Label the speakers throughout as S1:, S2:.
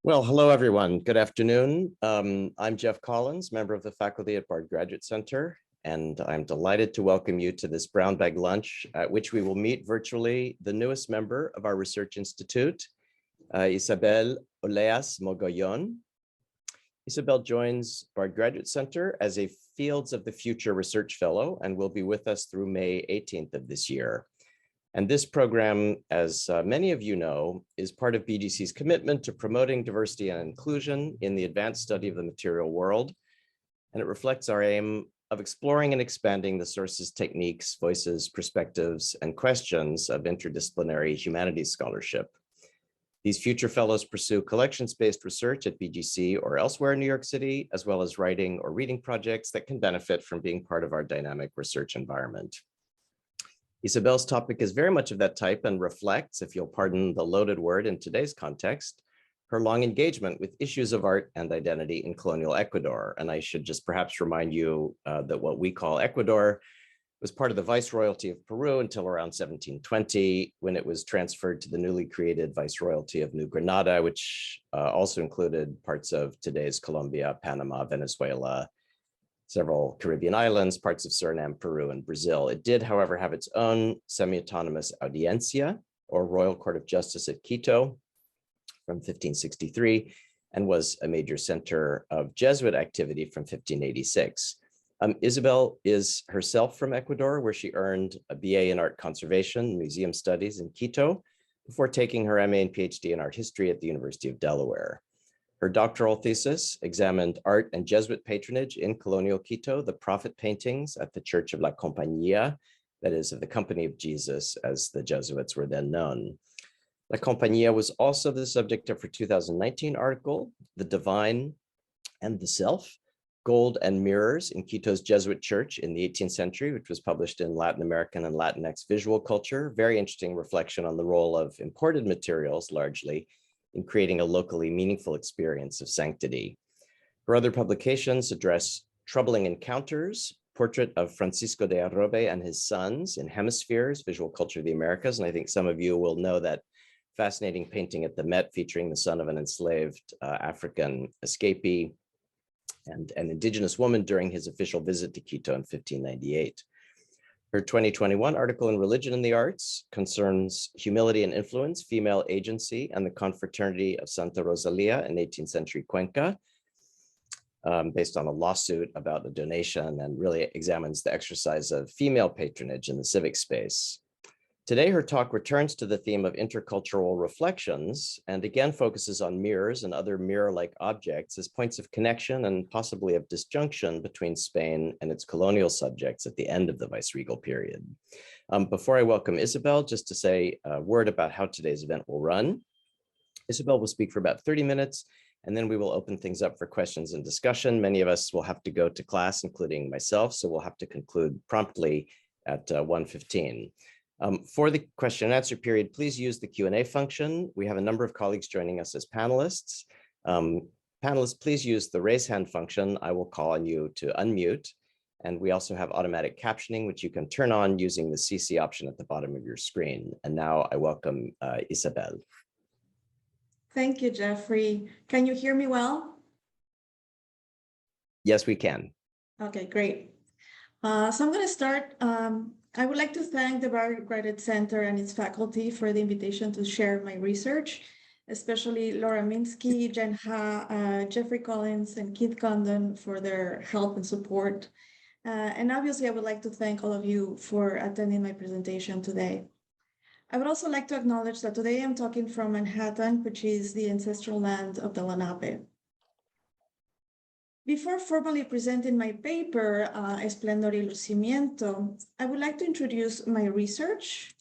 S1: Well, hello, everyone. Good afternoon. I'm Jeff Collins, member of the faculty at Bard Graduate Center, and I'm delighted to welcome you to this brown bag lunch at which we will meet virtually the newest member of our research institute, Isabel Oleas-Mogollón. Isabel joins Bard Graduate Center as a Fields of the Future Research Fellow and will be with us through May 18th of this year. And this program, as many of you know, is part of BGC's commitment to promoting diversity and inclusion in the advanced study of the material world. And it reflects our aim of exploring and expanding the sources, techniques, voices, perspectives, and questions of interdisciplinary humanities scholarship. These future fellows pursue collections-based research at BGC or elsewhere in New York City, as well as writing or reading projects that can benefit from being part of our dynamic research environment. Isabel's topic is very much of that type and reflects, if you'll pardon the loaded word in today's context, her long engagement with issues of art and identity in colonial Ecuador. And I should just perhaps remind you that what we call Ecuador was part of the Viceroyalty of Peru until around 1720, when it was transferred to the newly created Viceroyalty of New Granada, which also included parts of today's Colombia, Panama, Venezuela, several Caribbean islands, parts of Suriname, Peru, and Brazil. It did, however, have its own semi-autonomous audiencia, or Royal Court of Justice at Quito from 1563, and was a major center of Jesuit activity from 1586. Isabel is herself from Ecuador, where she earned a BA in Art Conservation, Museum Studies in Quito, before taking her MA and PhD in Art History at the University of Delaware. Her doctoral thesis examined art and Jesuit patronage in colonial Quito, the prophet paintings at the Church of La Compañía, that is, of the Company of Jesus, as the Jesuits were then known. La Compañía was also the subject of her 2019 article, The Divine and the Self, Gold and Mirrors in Quito's Jesuit Church in the 18th century, which was published in Latin American and Latinx visual culture. Very interesting reflection on the role of imported materials, largely, in creating a locally meaningful experience of sanctity. Her other publications address Troubling Encounters, Portrait of Francisco de Arrobe and his sons in Hemispheres, Visual Culture of the Americas. And I think some of you will know that fascinating painting at the Met featuring the son of an enslaved African escapee and an indigenous woman during his official visit to Quito in 1598. Her 2021 article in Religion and the Arts concerns humility and influence, female agency, and the confraternity of Santa Rosalia in 18th century Cuenca, based on a lawsuit about a donation, and really examines the exercise of female patronage in the civic space. Today, her talk returns to the theme of intercultural reflections and again focuses on mirrors and other mirror-like objects as points of connection and possibly of disjunction between Spain and its colonial subjects at the end of the viceregal period. Before I welcome Isabel, just to say a word about how today's event will run. Isabel will speak for about 30 minutes, and then we will open things up for questions and discussion. Many of us will have to go to class, including myself, so we'll have to conclude promptly at 1:15. For the question and answer period, please use the Q&A function. We have a number of colleagues joining us as panelists. Panelists, please use the raise hand function. I will call on you to unmute. And we also have automatic captioning, which you can turn on using the CC option at the bottom of your screen. And now I welcome Isabel.
S2: Thank you, Jeffrey. Can you hear me well?
S1: Yes, we can.
S2: Okay, great. So I'm going to start. I would like to thank the Bard Graduate Center and its faculty for the invitation to share my research, especially Laura Minsky, Jen Ha, Jeffrey Collins, and Keith Condon for their help and support. And obviously, I would like to thank all of you for attending my presentation today. I would also like to acknowledge that today I'm talking from Manhattan, which is the ancestral land of the Lenape. Before formally presenting my paper, Esplendor y Lucimiento, I would like to introduce my research.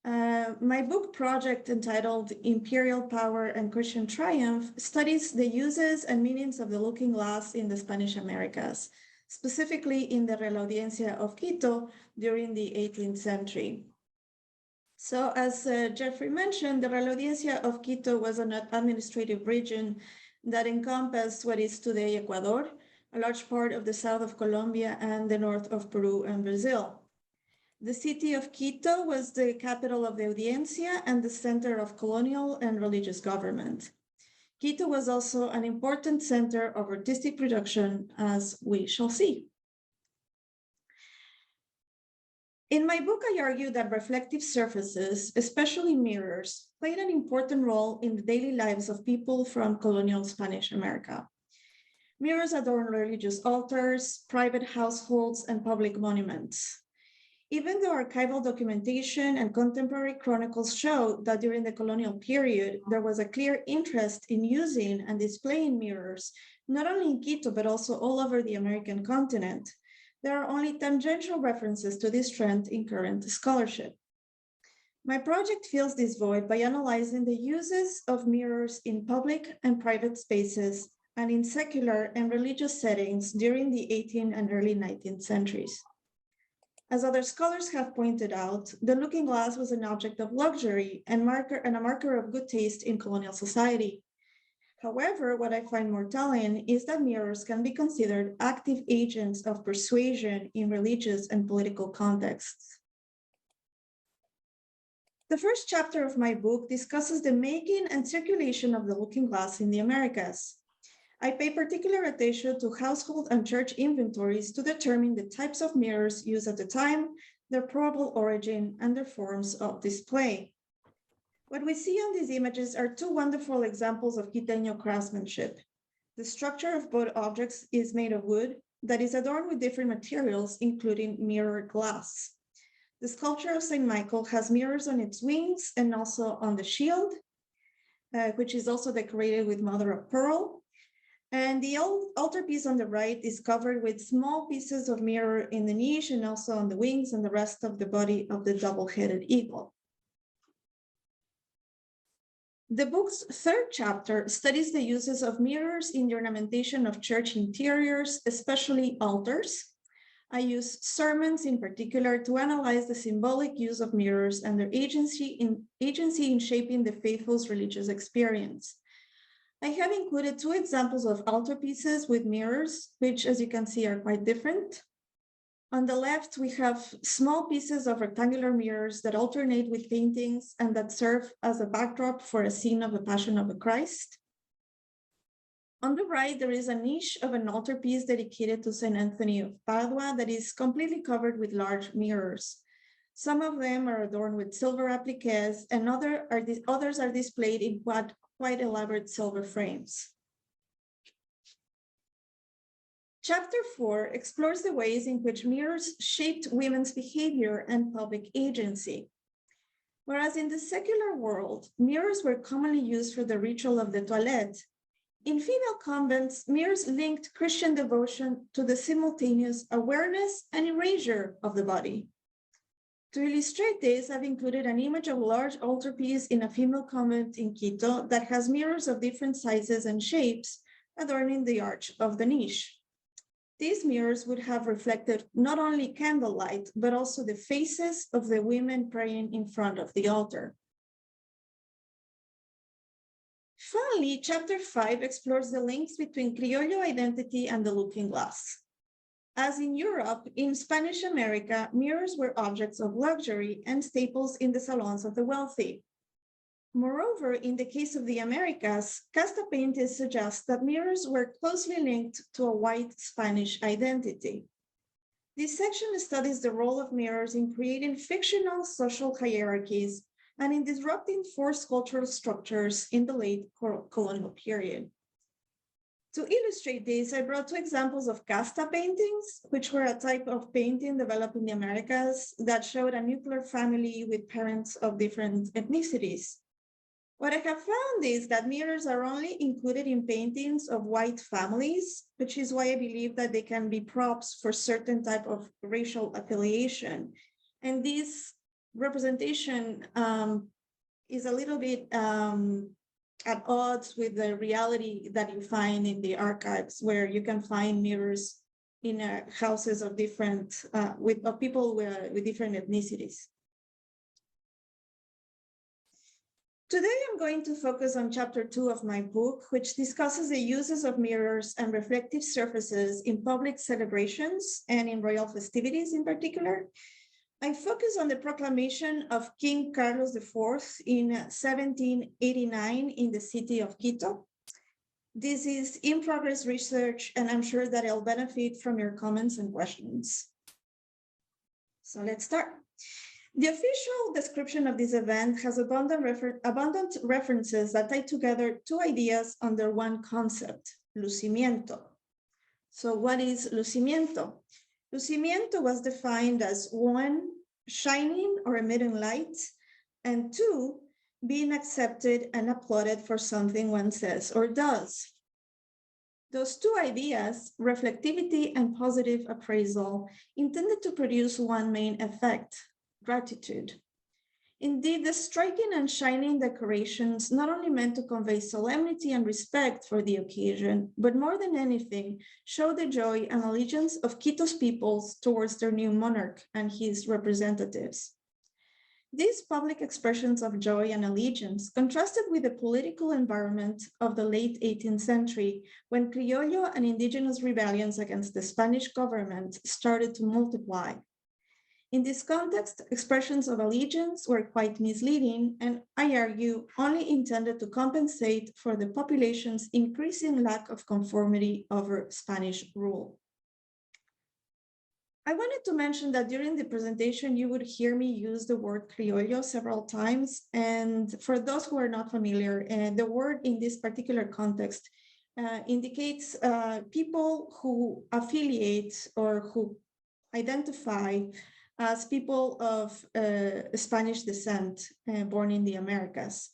S2: My book project entitled Imperial Power and Christian Triumph studies the uses and meanings of the looking glass in the Spanish Americas, specifically in the Real Audiencia of Quito during the 18th century. So as Jeffrey mentioned, the Real Audiencia of Quito was an administrative region that encompassed what is today Ecuador, a large part of the south of Colombia and the north of Peru and Brazil. The city of Quito was the capital of the Audiencia and the center of colonial and religious government. Quito was also an important center of artistic production, as we shall see. In my book, I argue that reflective surfaces, especially mirrors, played an important role in the daily lives of people from colonial Spanish America. Mirrors adorn religious altars, private households, and public monuments. Even though archival documentation and contemporary chronicles show that during the colonial period, there was a clear interest in using and displaying mirrors, not only in Quito, but also all over the American continent, there are only tangential references to this trend in current scholarship. My project fills this void by analyzing the uses of mirrors in public and private spaces and in secular and religious settings during the 18th and early 19th centuries. As other scholars have pointed out, the looking glass was an object of luxury and a marker of good taste in colonial society. However, what I find more telling is that mirrors can be considered active agents of persuasion in religious and political contexts. The first chapter of my book discusses the making and circulation of the looking glass in the Americas. I pay particular attention to household and church inventories to determine the types of mirrors used at the time, their probable origin, and their forms of display. What we see on these images are two wonderful examples of Quiteño craftsmanship. The structure of both objects is made of wood that is adorned with different materials, including mirrored glass. The sculpture of St. Michael has mirrors on its wings and also on the shield, which is also decorated with mother of pearl. And the altarpiece on the right is covered with small pieces of mirror in the niche and also on the wings and the rest of the body of the double-headed eagle. The book's third chapter studies the uses of mirrors in the ornamentation of church interiors, especially altars. I use sermons in particular to analyze the symbolic use of mirrors and their agency in shaping the faithful's religious experience. I have included two examples of altarpieces with mirrors, which, as you can see, are quite different. On the left, we have small pieces of rectangular mirrors that alternate with paintings and that serve as a backdrop for a scene of the Passion of the Christ. On the right, there is a niche of an altarpiece dedicated to St. Anthony of Padua that is completely covered with large mirrors. Some of them are adorned with silver appliques, and others are displayed in quite elaborate silver frames. Chapter 4 explores the ways in which mirrors shaped women's behavior and public agency. Whereas in the secular world, mirrors were commonly used for the ritual of the toilette, in female convents, mirrors linked Christian devotion to the simultaneous awareness and erasure of the body. To illustrate this, I've included an image of a large altarpiece in a female convent in Quito that has mirrors of different sizes and shapes adorning the arch of the niche. These mirrors would have reflected not only candlelight, but also the faces of the women praying in front of the altar. Finally, chapter 5 explores the links between Criollo identity and the looking glass. As in Europe, in Spanish America, mirrors were objects of luxury and staples in the salons of the wealthy. Moreover, in the case of the Americas, casta paintings suggest that mirrors were closely linked to a white Spanish identity. This section studies the role of mirrors in creating fictional social hierarchies and in disrupting forced cultural structures in the late colonial period. To illustrate this, I brought two examples of casta paintings, which were a type of painting developed in the Americas that showed a nuclear family with parents of different ethnicities. What I have found is that mirrors are only included in paintings of white families, which is why I believe that they can be props for certain type of racial affiliation. And this representation is a little bit at odds with the reality that you find in the archives, where you can find mirrors in houses of different, of people with different ethnicities. Today, I'm going to focus on chapter 2 of my book, which discusses the uses of mirrors and reflective surfaces in public celebrations and in royal festivities in particular. I focus on the proclamation of King Carlos IV in 1789 in the city of Quito. This is in-progress research, and I'm sure that it'll benefit from your comments and questions. So let's start. The official description of this event has abundant references that tie together two ideas under one concept, lucimiento. So what is lucimiento? Lucimiento was defined as one, shining or emitting light, and two, being accepted and applauded for something one says or does. Those two ideas, reflectivity and positive appraisal, intended to produce one main effect, gratitude. Indeed, the striking and shining decorations not only meant to convey solemnity and respect for the occasion, but more than anything, show the joy and allegiance of Quito's peoples towards their new monarch and his representatives. These public expressions of joy and allegiance contrasted with the political environment of the late 18th century, when Criollo and indigenous rebellions against the Spanish government started to multiply. In this context, expressions of allegiance were quite misleading and, I argue, only intended to compensate for the population's increasing lack of conformity over Spanish rule. I wanted to mention that during the presentation, you would hear me use the word criollo several times. And for those who are not familiar, the word in this particular context indicates people who affiliate or who identify as people of Spanish descent born in the Americas.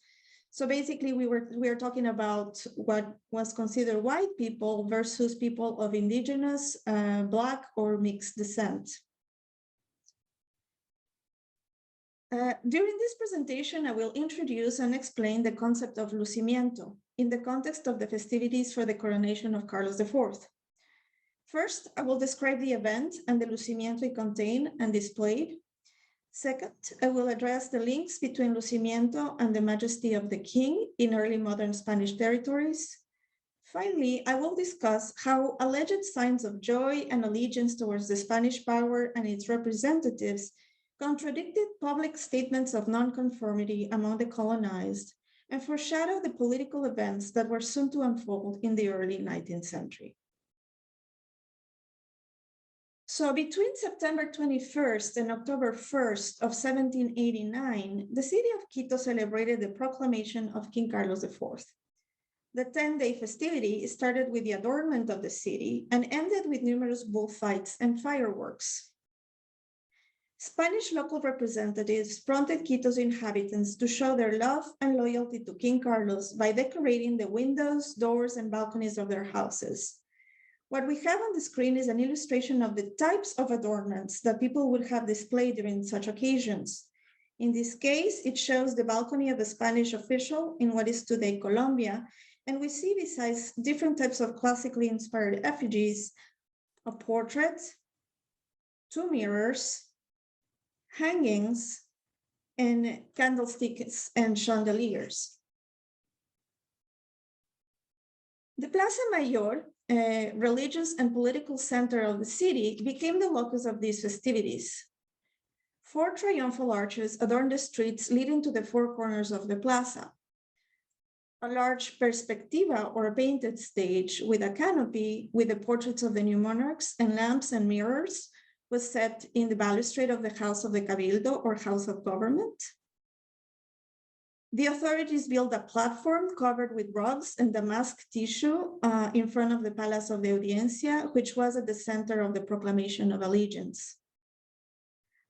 S2: So basically, we are talking about what was considered white people versus people of indigenous, Black, or mixed descent. During this presentation, I will introduce and explain the concept of lucimiento in the context of the festivities for the coronation of Carlos IV. First, I will describe the event and the lucimiento it contained and displayed. Second, I will address the links between lucimiento and the majesty of the king in early modern Spanish territories. Finally, I will discuss how alleged signs of joy and allegiance towards the Spanish power and its representatives contradicted public statements of nonconformity among the colonized and foreshadowed the political events that were soon to unfold in the early 19th century. So between September 21st and October 1st of 1789, the city of Quito celebrated the proclamation of King Carlos IV. The 10-day festivity started with the adornment of the city and ended with numerous bullfights and fireworks. Spanish local representatives prompted Quito's inhabitants to show their love and loyalty to King Carlos by decorating the windows, doors, and balconies of their houses. What we have on the screen is an illustration of the types of adornments that people would have displayed during such occasions. In this case, it shows the balcony of a Spanish official in what is today Colombia, and we see besides different types of classically inspired effigies, a portrait, two mirrors, hangings, and candlesticks and chandeliers. The Plaza Mayor, a religious and political center of the city, became the locus of these festivities. 4 triumphal arches adorn the streets leading to the 4 corners of the plaza. A large perspectiva, or painted stage with a canopy with the portraits of the new monarchs and lamps and mirrors, was set in the balustrade of the House of the Cabildo, or House of Government. The authorities built a platform covered with rugs and damask tissue in front of the Palace of the Audiencia, which was at the center of the Proclamation of Allegiance.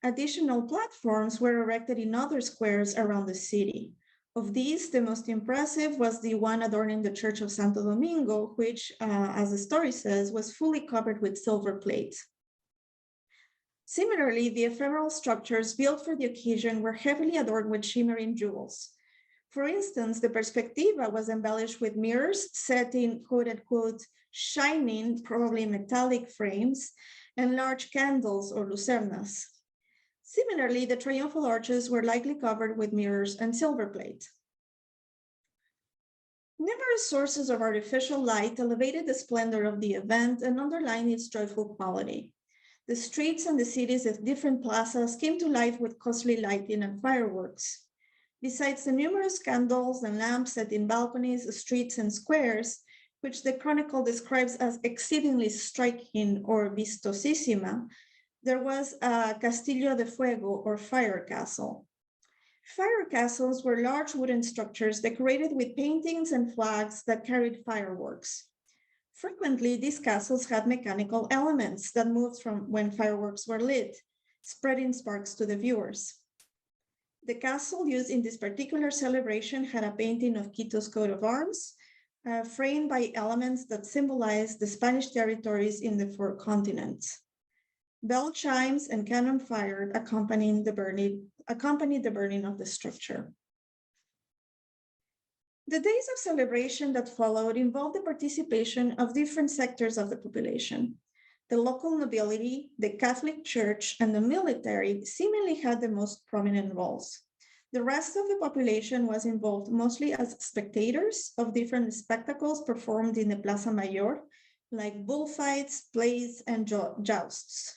S2: Additional platforms were erected in other squares around the city. Of these, the most impressive was the one adorning the Church of Santo Domingo, which, as the story says, was fully covered with silver plate. Similarly, the ephemeral structures built for the occasion were heavily adorned with shimmering jewels. For instance, the perspectiva was embellished with mirrors set in quote-unquote shining, probably metallic frames, and large candles or lucernas. Similarly, the triumphal arches were likely covered with mirrors and silver plate. Numerous sources of artificial light elevated the splendor of the event and underlined its joyful quality. The streets and the cities of different plazas came to life with costly lighting and fireworks. Besides the numerous candles and lamps set in balconies, streets, and squares, which the chronicle describes as exceedingly striking or vistosísima, there was a Castillo de Fuego or fire castle. Fire castles were large wooden structures decorated with paintings and flags that carried fireworks. Frequently, these castles had mechanical elements that moved from when fireworks were lit, spreading sparks to the viewers. The castle used in this particular celebration had a painting of Quito's coat of arms, framed by elements that symbolized the Spanish territories in the 4 continents. Bell chimes and cannon fired accompanied the burning of the structure. The days of celebration that followed involved the participation of different sectors of the population. The local nobility, the Catholic Church, and the military seemingly had the most prominent roles. The rest of the population was involved mostly as spectators of different spectacles performed in the Plaza Mayor, like bullfights, plays, and jousts.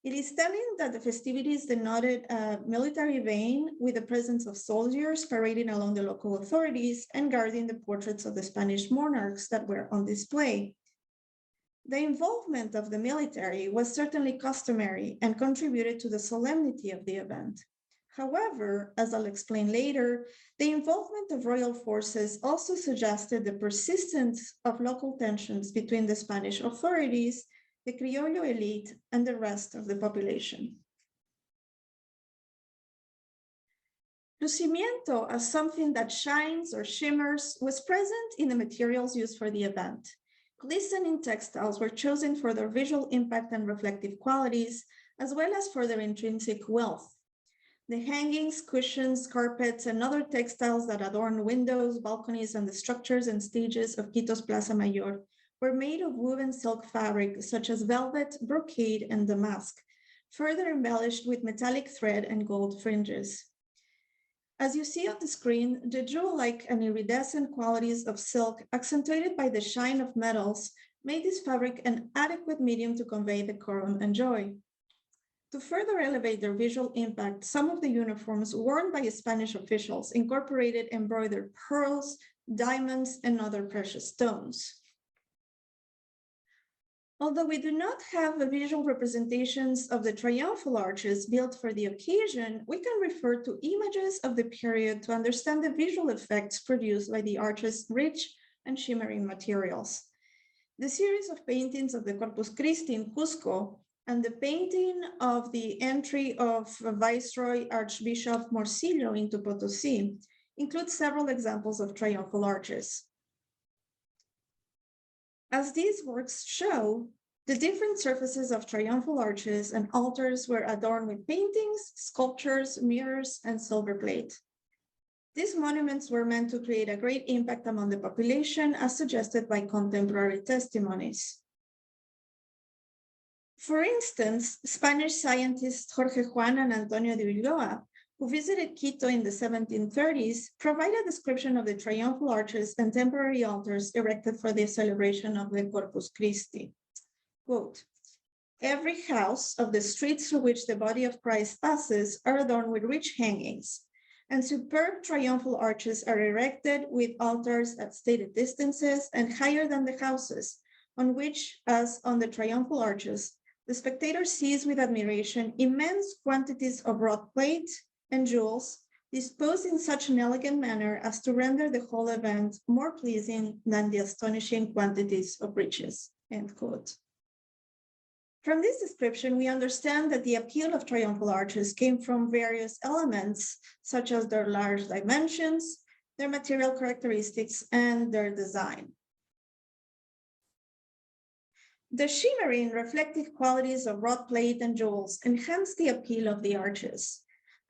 S2: It is telling that the festivities denoted a military vein with the presence of soldiers parading along the local authorities and guarding the portraits of the Spanish monarchs that were on display. The involvement of the military was certainly customary and contributed to the solemnity of the event. However, as I'll explain later, the involvement of royal forces also suggested the persistence of local tensions between the Spanish authorities, the Creole elite, and the rest of the population. Lucimiento, as something that shines or shimmers, was present in the materials used for the event. Glistening textiles were chosen for their visual impact and reflective qualities, as well as for their intrinsic wealth. The hangings, cushions, carpets, and other textiles that adorn windows, balconies, and the structures and stages of Quito's Plaza Mayor were made of woven silk fabric such as velvet, brocade, and damask, further embellished with metallic thread and gold fringes. As you see on the screen, the jewel-like and iridescent qualities of silk, accentuated by the shine of metals, made this fabric an adequate medium to convey decorum and joy. To further elevate their visual impact, some of the uniforms worn by Spanish officials incorporated embroidered pearls, diamonds, and other precious stones. Although we do not have visual representations of the triumphal arches built for the occasion, we can refer to images of the period to understand the visual effects produced by the arches' rich and shimmering materials. The series of paintings of the Corpus Christi in Cusco and the painting of the entry of Viceroy Archbishop Morcillo into Potosí include several examples of triumphal arches. As these works show, the different surfaces of triumphal arches and altars were adorned with paintings, sculptures, mirrors, and silver plate. These monuments were meant to create a great impact among the population, as suggested by contemporary testimonies. For instance, Spanish scientists Jorge Juan and Antonio de Ulloa, who visited Quito in the 1730s, provide a description of the triumphal arches and temporary altars erected for the celebration of the Corpus Christi. Quote, "Every house of the streets through which the body of Christ passes are adorned with rich hangings, and superb triumphal arches are erected with altars at stated distances and higher than the houses, on which, as on the triumphal arches, the spectator sees with admiration immense quantities of wrought plate and jewels disposed in such an elegant manner as to render the whole event more pleasing than the astonishing quantities of riches." End quote. From this description, we understand that the appeal of triumphal arches came from various elements, such as their large dimensions, their material characteristics, and their design. The shimmering, reflective qualities of wrought plate and jewels enhance the appeal of the arches.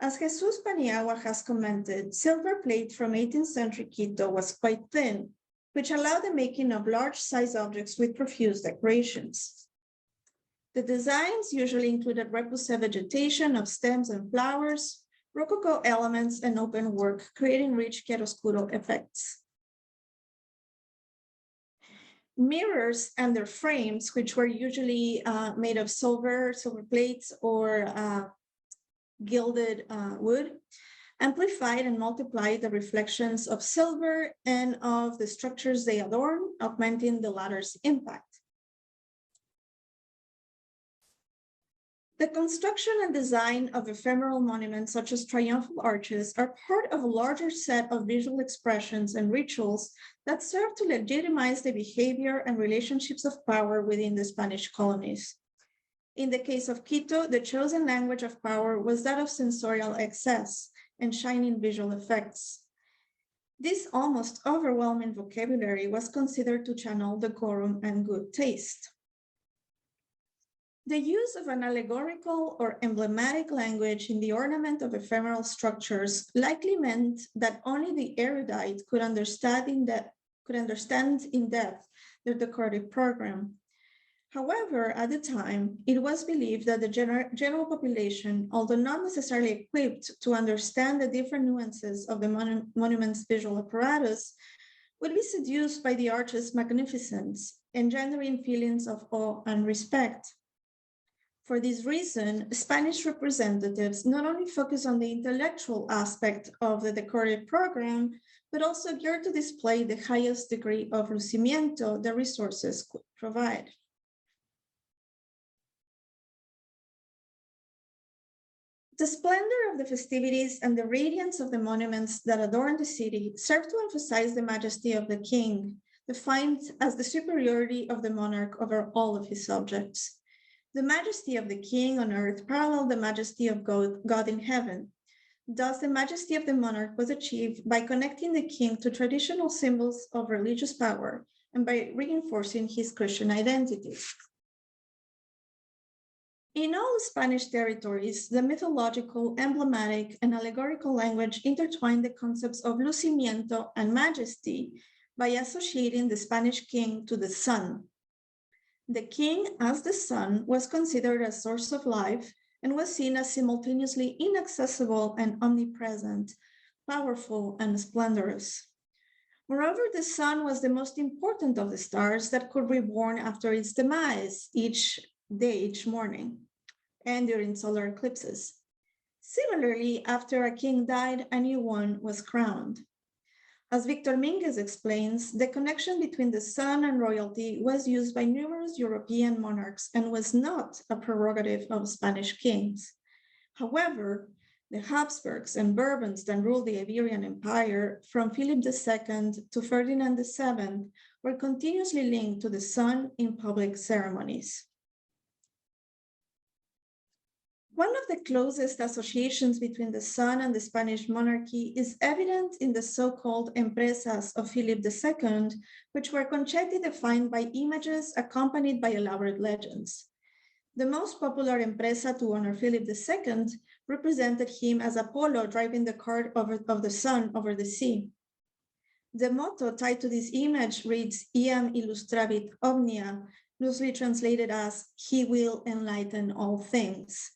S2: As Jesus Paniagua has commented, silver plate from 18th century Quito was quite thin, which allowed the making of large-size objects with profuse decorations. The designs usually included repoussé vegetation of stems and flowers, rococo elements, and open work, creating rich chiaroscuro effects. Mirrors and their frames, which were usually made of silver plates, or gilded wood, amplified and multiplied the reflections of silver and of the structures they adorn, augmenting the latter's impact. The construction and design of ephemeral monuments such as triumphal arches are part of a larger set of visual expressions and rituals that serve to legitimize the behavior and relationships of power within the Spanish colonies. In the case of Quito, the chosen language of power was that of sensorial excess and shining visual effects. This almost overwhelming vocabulary was considered to channel decorum and good taste. The use of an allegorical or emblematic language in the ornament of ephemeral structures likely meant that only the erudite could understand in depth the decorative program. However, at the time, it was believed that the general population, although not necessarily equipped to understand the different nuances of the monument's visual apparatus, would be seduced by the arch's magnificence, engendering feelings of awe and respect. For this reason, Spanish representatives not only focus on the intellectual aspect of the decorative program, but also geared to display the highest degree of lucimiento the resources could provide. The splendor of the festivities and the radiance of the monuments that adorn the city serve to emphasize the majesty of the king, defined as the superiority of the monarch over all of his subjects. The majesty of the king on earth paralleled the majesty of God in heaven. Thus, the majesty of the monarch was achieved by connecting the king to traditional symbols of religious power and by reinforcing his Christian identity. In all Spanish territories, the mythological, emblematic, and allegorical language intertwined the concepts of lucimiento and majesty by associating the Spanish king to the sun. The king, as the sun, was considered a source of life and was seen as simultaneously inaccessible and omnipresent, powerful and splendorous. Moreover, the sun was the most important of the stars that could be reborn after its demise each morning, and during solar eclipses. Similarly, after a king died, a new one was crowned. As Victor Minguez explains, the connection between the sun and royalty was used by numerous European monarchs and was not a prerogative of Spanish kings. However, the Habsburgs and Bourbons that ruled the Iberian Empire from Philip II to Ferdinand VII were continuously linked to the sun in public ceremonies. One of the closest associations between the sun and the Spanish monarchy is evident in the so-called empresas of Philip II, which were conceptually defined by images accompanied by elaborate legends. The most popular empresa to honor Philip II represented him as Apollo driving the cart of the sun over the sea. The motto tied to this image reads, Iam illustravit omnia, loosely translated as, he will enlighten all things,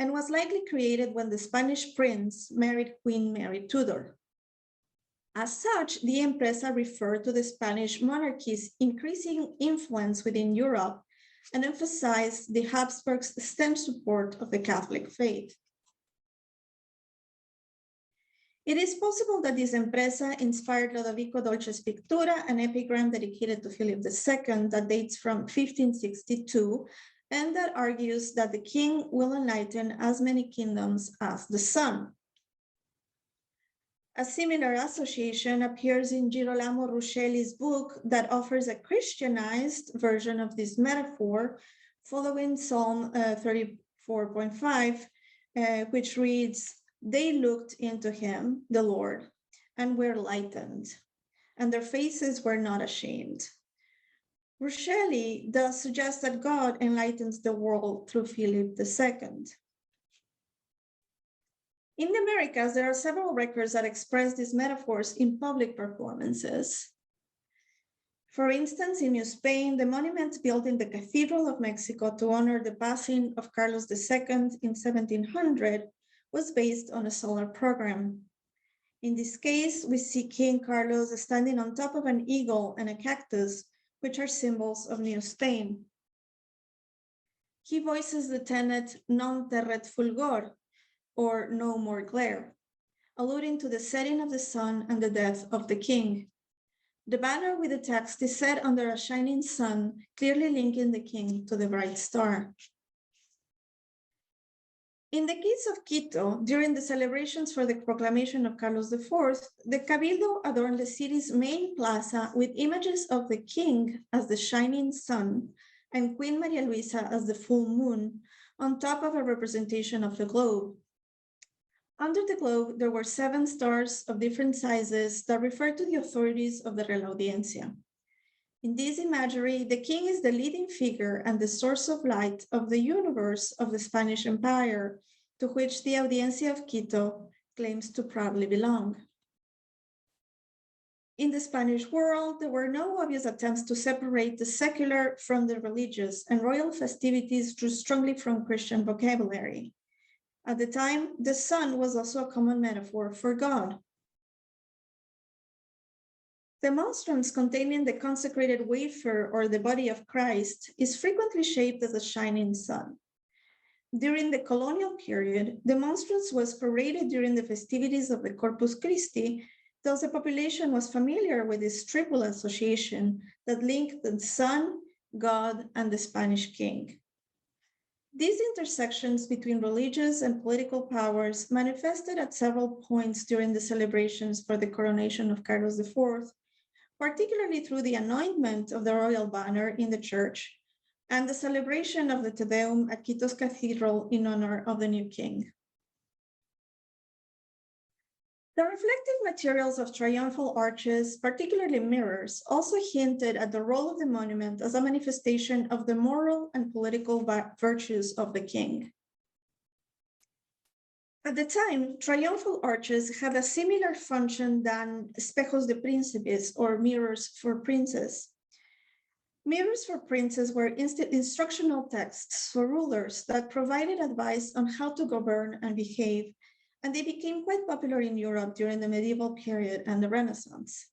S2: and was likely created when the Spanish prince married Queen Mary Tudor. As such, the empresa referred to the Spanish monarchy's increasing influence within Europe and emphasized the Habsburgs' staunch support of the Catholic faith. It is possible that this empresa inspired Lodovico Dolce's Pictura, an epigram dedicated to Philip II that dates from 1562, and that argues that the king will enlighten as many kingdoms as the sun. A similar association appears in Girolamo Ruscelli's book that offers a Christianized version of this metaphor, following Psalm 34.5, which reads, they looked into him, the Lord, and were lightened, and their faces were not ashamed. Ruscelli thus suggests that God enlightens the world through Philip II. In the Americas, there are several records that express these metaphors in public performances. For instance, in New Spain, the monument built in the Cathedral of Mexico to honor the passing of Carlos II in 1700 was based on a solar program. In this case, we see King Carlos standing on top of an eagle and a cactus, which are symbols of New Spain. He voices the tenet non terret fulgor, or no more glare, alluding to the setting of the sun and the death of the king. The banner with the text is set under a shining sun, clearly linking the king to the bright star. In the case of Quito, during the celebrations for the proclamation of Carlos IV, the Cabildo adorned the city's main plaza with images of the king as the shining sun and Queen Maria Luisa as the full moon, on top of a representation of the globe. Under the globe, there were 7 stars of different sizes that refer to the authorities of the Real Audiencia. In this imagery, the king is the leading figure and the source of light of the universe of the Spanish Empire, to which the Audiencia of Quito claims to proudly belong. In the Spanish world, there were no obvious attempts to separate the secular from the religious, and royal festivities drew strongly from Christian vocabulary. At the time, the sun was also a common metaphor for God. The monstrance containing the consecrated wafer or the body of Christ is frequently shaped as a shining sun. During the colonial period, the monstrance was paraded during the festivities of the Corpus Christi, thus the population was familiar with this triple association that linked the sun, God, and the Spanish king. These intersections between religious and political powers manifested at several points during the celebrations for the coronation of Carlos IV, particularly through the anointment of the royal banner in the church and the celebration of the Te Deum at Quito's cathedral in honor of the new king. The reflective materials of triumphal arches, particularly mirrors, also hinted at the role of the monument as a manifestation of the moral and political virtues of the king. At the time, triumphal arches had a similar function than espejos de príncipes, or mirrors for princes. Mirrors for princes were instructional texts for rulers that provided advice on how to govern and behave, and they became quite popular in Europe during the medieval period and the Renaissance.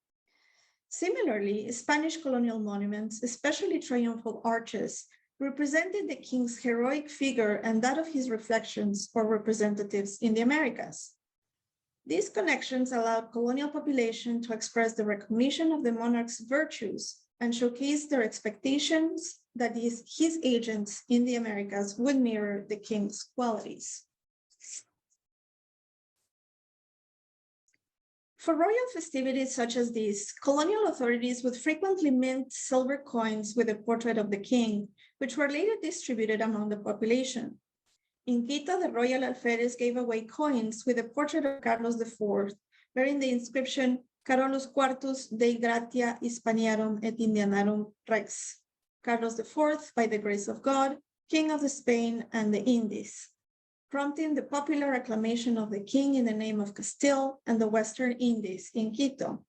S2: Similarly, Spanish colonial monuments, especially triumphal arches, represented the king's heroic figure and that of his reflections or representatives in the Americas. These connections allowed colonial population to express the recognition of the monarch's virtues and showcase their expectations that his agents in the Americas would mirror the king's qualities. For royal festivities such as these, colonial authorities would frequently mint silver coins with a portrait of the king, which were later distributed among the population. In Quito, the royal alferez gave away coins with a portrait of Carlos IV, bearing the inscription Carolus Quartus Dei Gratia Hispaniarum et Indianarum Rex, Carlos IV, by the grace of God, King of Spain and the Indies, prompting the popular acclamation of the king in the name of Castile and the Western Indies in Quito.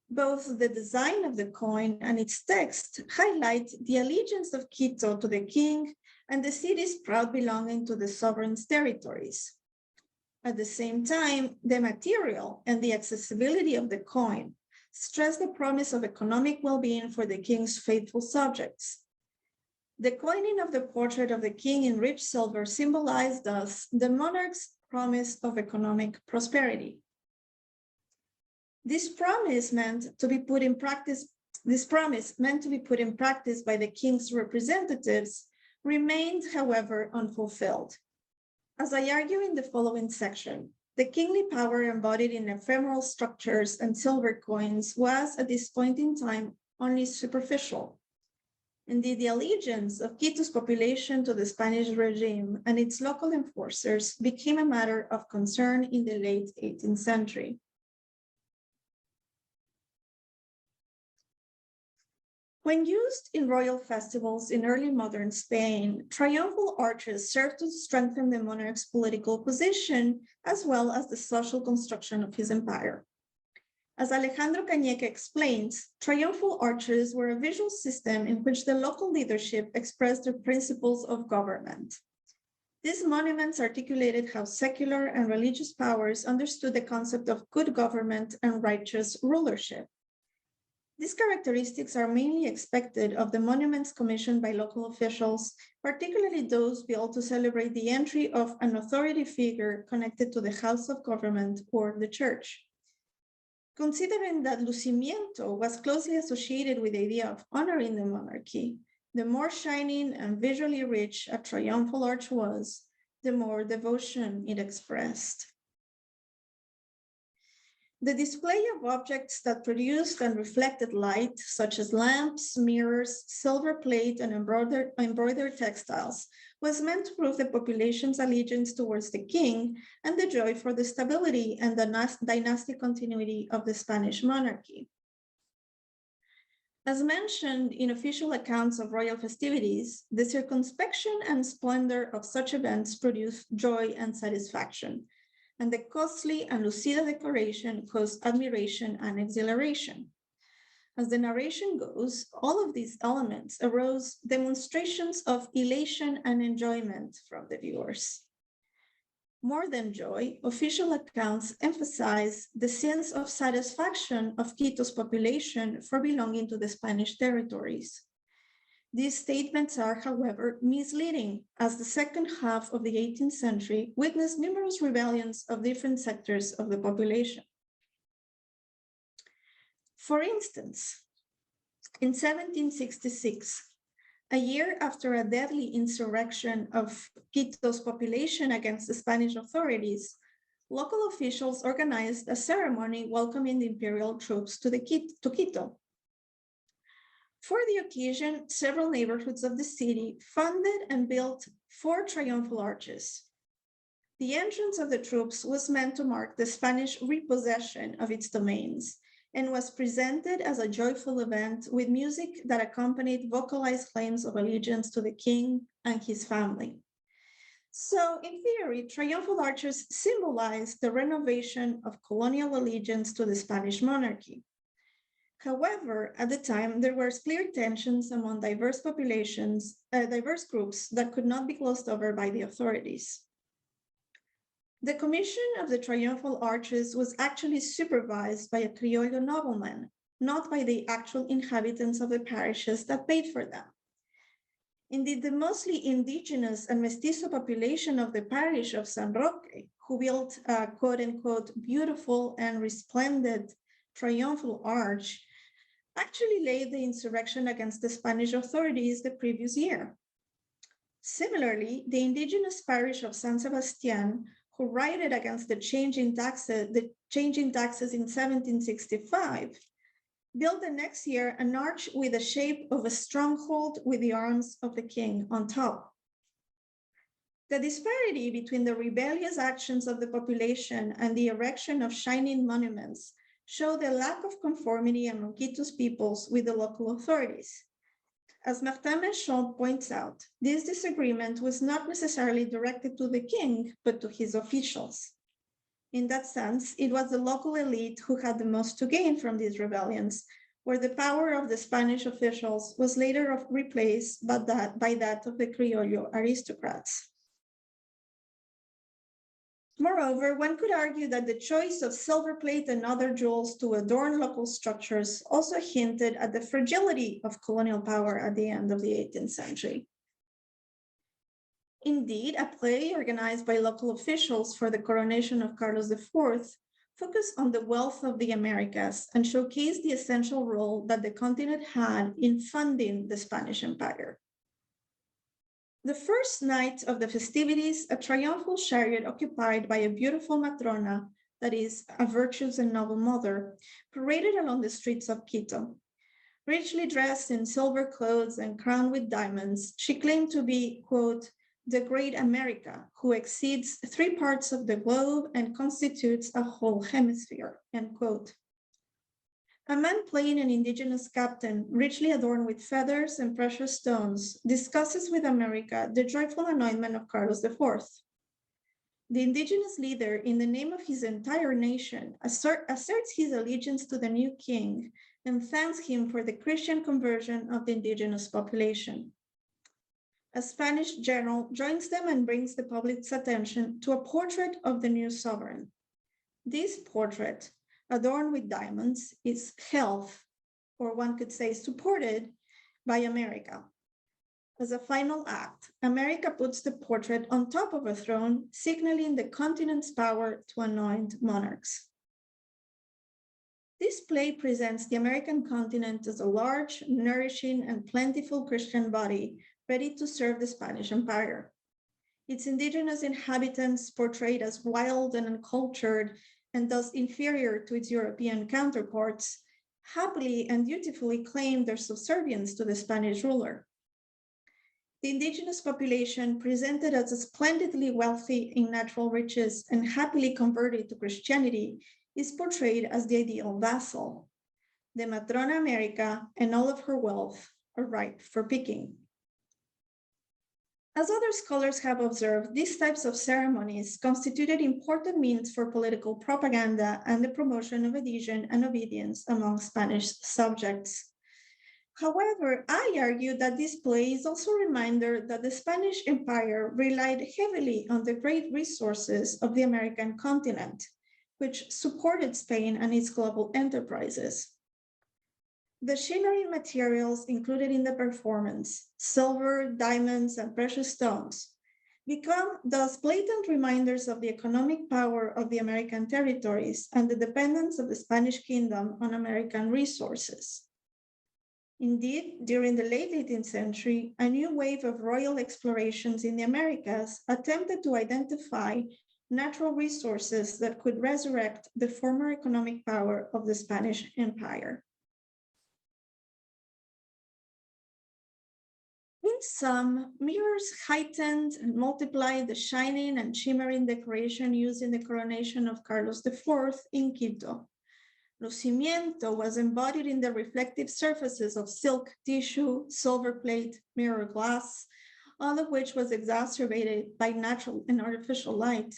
S2: Both the design of the coin and its text highlight the allegiance of Quito to the king and the city's proud belonging to the sovereign's territories. At the same time, the material and the accessibility of the coin stress the promise of economic well-being for the king's faithful subjects. The coining of the portrait of the king in rich silver symbolized thus the monarch's promise of economic prosperity. This promise meant to be put in practice by the king's representatives remained, however, unfulfilled. As I argue in the following section, the kingly power embodied in ephemeral structures and silver coins was, at this point in time, only superficial. Indeed, the allegiance of Quito's population to the Spanish regime and its local enforcers became a matter of concern in the late 18th century. When used in royal festivals in early modern Spain, triumphal arches served to strengthen the monarch's political position as well as the social construction of his empire. As Alejandro Cañeque explains, triumphal arches were a visual system in which the local leadership expressed their principles of government. These monuments articulated how secular and religious powers understood the concept of good government and righteous rulership. These characteristics are mainly expected of the monuments commissioned by local officials, particularly those built to celebrate the entry of an authority figure connected to the house of government or the church. Considering that Lucimiento was closely associated with the idea of honoring the monarchy, the more shining and visually rich a triumphal arch was, the more devotion it expressed. The display of objects that produced and reflected light, such as lamps, mirrors, silver plate, and embroidered textiles, was meant to prove the population's allegiance towards the king and the joy for the stability and the dynastic continuity of the Spanish monarchy. As mentioned in official accounts of royal festivities, the circumspection and splendor of such events produced joy and satisfaction, and the costly and lucida decoration caused admiration and exhilaration. As the narration goes, all of these elements arose demonstrations of elation and enjoyment from the viewers. More than joy, official accounts emphasize the sense of satisfaction of Quito's population for belonging to the Spanish territories. These statements are, however, misleading, as the second half of the 18th century witnessed numerous rebellions of different sectors of the population. For instance, in 1766, a year after a deadly insurrection of Quito's population against the Spanish authorities, local officials organized a ceremony welcoming the imperial troops to Quito. For the occasion, several neighborhoods of the city funded and built 4 triumphal arches. The entrance of the troops was meant to mark the Spanish repossession of its domains and was presented as a joyful event with music that accompanied vocalized claims of allegiance to the king and his family. So in theory, triumphal arches symbolize the renovation of colonial allegiance to the Spanish monarchy. However, at the time, there were clear tensions among diverse populations, diverse groups that could not be closed over by the authorities. The commission of the triumphal arches was actually supervised by a Creole nobleman, not by the actual inhabitants of the parishes that paid for them. Indeed, the mostly indigenous and mestizo population of the parish of San Roque, who built a quote-unquote beautiful and resplendent triumphal arch, actually laid the insurrection against the Spanish authorities the previous year. Similarly, the indigenous parish of San Sebastian, who rioted against the change in taxes in 1765, built the next year an arch with the shape of a stronghold with the arms of the king on top. The disparity between the rebellious actions of the population and the erection of shining monuments show the lack of conformity among Quito's peoples with the local authorities. As Martin Méchant points out, this disagreement was not necessarily directed to the king, but to his officials. In that sense, it was the local elite who had the most to gain from these rebellions, where the power of the Spanish officials was later replaced by that of the Criollo aristocrats. Moreover, one could argue that the choice of silver plate and other jewels to adorn local structures also hinted at the fragility of colonial power at the end of the 18th century. Indeed, a play organized by local officials for the coronation of Carlos IV focused on the wealth of the Americas and showcased the essential role that the continent had in funding the Spanish Empire. The first night of the festivities, a triumphal chariot occupied by a beautiful matrona, that is, a virtuous and noble mother, paraded along the streets of Quito. Richly dressed in silver clothes and crowned with diamonds, she claimed to be, quote, the great America, who exceeds 3 parts of the globe and constitutes a whole hemisphere, end quote. A man playing an indigenous captain, richly adorned with feathers and precious stones, discusses with America the joyful anointment of Carlos IV. The indigenous leader, in the name of his entire nation, asserts his allegiance to the new king and thanks him for the Christian conversion of the indigenous population. A Spanish general joins them and brings the public's attention to a portrait of the new sovereign. This portrait, adorned with diamonds, is health, or one could say supported, by America. As a final act, America puts the portrait on top of a throne, signaling the continent's power to anoint monarchs. This play presents the American continent as a large, nourishing, and plentiful Christian body ready to serve the Spanish Empire. Its indigenous inhabitants, portrayed as wild and uncultured, and thus inferior to its European counterparts, happily and dutifully claim their subservience to the Spanish ruler. The indigenous population, presented as splendidly wealthy in natural riches and happily converted to Christianity, is portrayed as the ideal vassal. The Matrona America and all of her wealth are ripe for picking. As other scholars have observed, these types of ceremonies constituted important means for political propaganda and the promotion of adhesion and obedience among Spanish subjects. However, I argue that this play is also a reminder that the Spanish Empire relied heavily on the great resources of the American continent, which supported Spain and its global enterprises. The shimmering materials included in the performance, silver, diamonds, and precious stones, become thus blatant reminders of the economic power of the American territories and the dependence of the Spanish kingdom on American resources. Indeed, during the late 18th century, a new wave of royal explorations in the Americas attempted to identify natural resources that could resurrect the former economic power of the Spanish Empire. In sum, mirrors heightened and multiplied the shining and shimmering decoration used in the coronation of Carlos IV in Quito. Lucimiento was embodied in the reflective surfaces of silk, tissue, silver plate, mirror glass, all of which was exacerbated by natural and artificial light.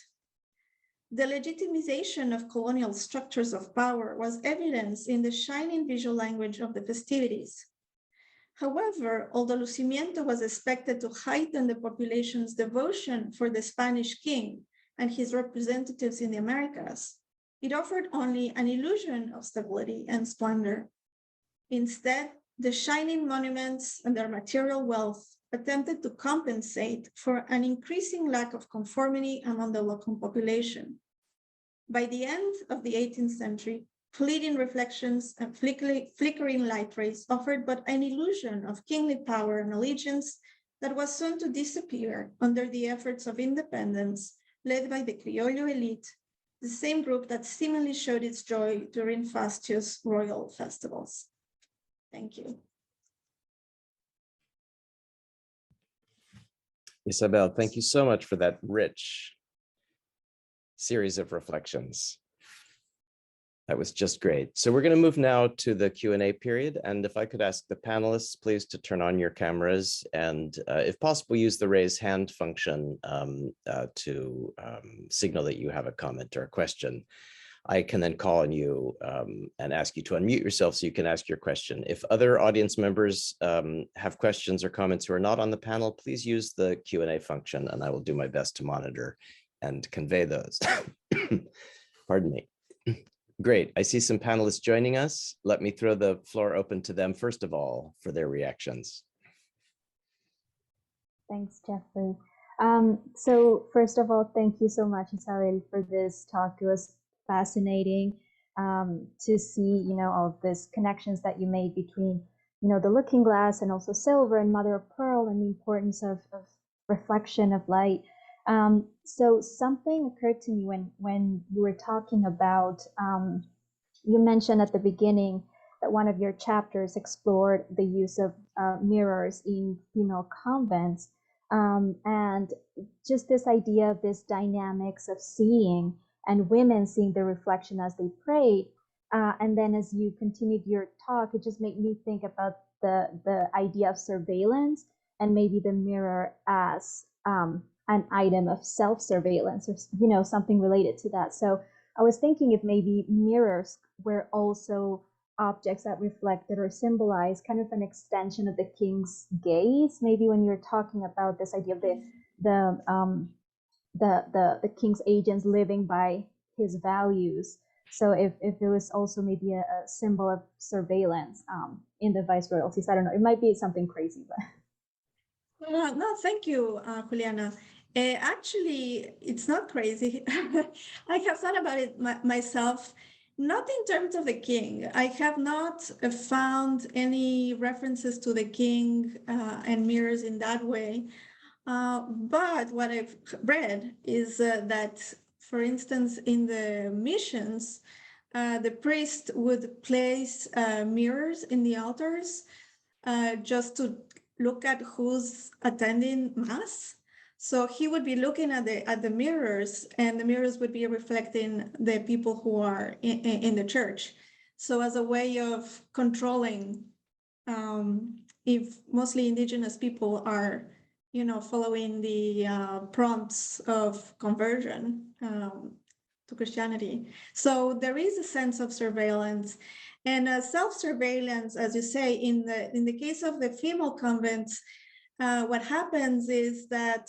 S2: The legitimization of colonial structures of power was evidenced in the shining visual language of the festivities. However, although Lucimiento was expected to heighten the population's devotion for the Spanish king and his representatives in the Americas, it offered only an illusion of stability and splendor. Instead, the shining monuments and their material wealth attempted to compensate for an increasing lack of conformity among the local population. By the end of the 18th century, fleeting reflections and flickering light rays offered but an illusion of kingly power and allegiance that was soon to disappear under the efforts of independence led by the Creole elite, the same group that seemingly showed its joy during fastuous royal festivals. Thank you.
S1: Isabel, thank you so much for that rich series of reflections. That was just great. So we're going to move now to the Q&A period. And if I could ask the panelists, please, to turn on your cameras and if possible, use the raise hand function to signal that you have a comment or a question. I can then call on you and ask you to unmute yourself so you can ask your question. If other audience members have questions or comments who are not on the panel, please use the Q&A function and I will do my best to monitor and convey those. Pardon me. Great. I see some panelists joining us. Let me throw the floor open to them, first of all, for their reactions.
S3: Thanks, Jeffrey. So first of all, thank you so much, Isabel, for this talk. It was fascinating to see, all of these connections that you made between, the looking glass and also silver and mother of pearl and the importance of reflection of light. So something occurred to me when you were talking about, you mentioned at the beginning that one of your chapters explored the use of mirrors in female convents, and just this idea of this dynamics of seeing and women seeing the reflection as they prayed. And then as you continued your talk, it just made me think about the idea of surveillance and maybe the mirror as an item of self-surveillance or, something related to that. So I was thinking if maybe mirrors were also objects that reflected or symbolized kind of an extension of the king's gaze. Maybe when you're talking about this idea of the king's agents living by his values, So if it was also maybe a symbol of surveillance in the vice royalties, I don't know, it might be something crazy, but.
S2: No, thank you, Juliana. Actually, it's not crazy. I have thought about it myself, not in terms of the king. I have not found any references to the king and mirrors in that way. But what I've read is that, for instance, in the missions, the priest would place mirrors in the altars just to look at who's attending mass. So he would be looking at the mirrors, and the mirrors would be reflecting the people who are in the church. So as a way of controlling if mostly indigenous people are, following the prompts of conversion to Christianity. So there is a sense of surveillance. And self-surveillance, as you say, in the case of the female convents, what happens is that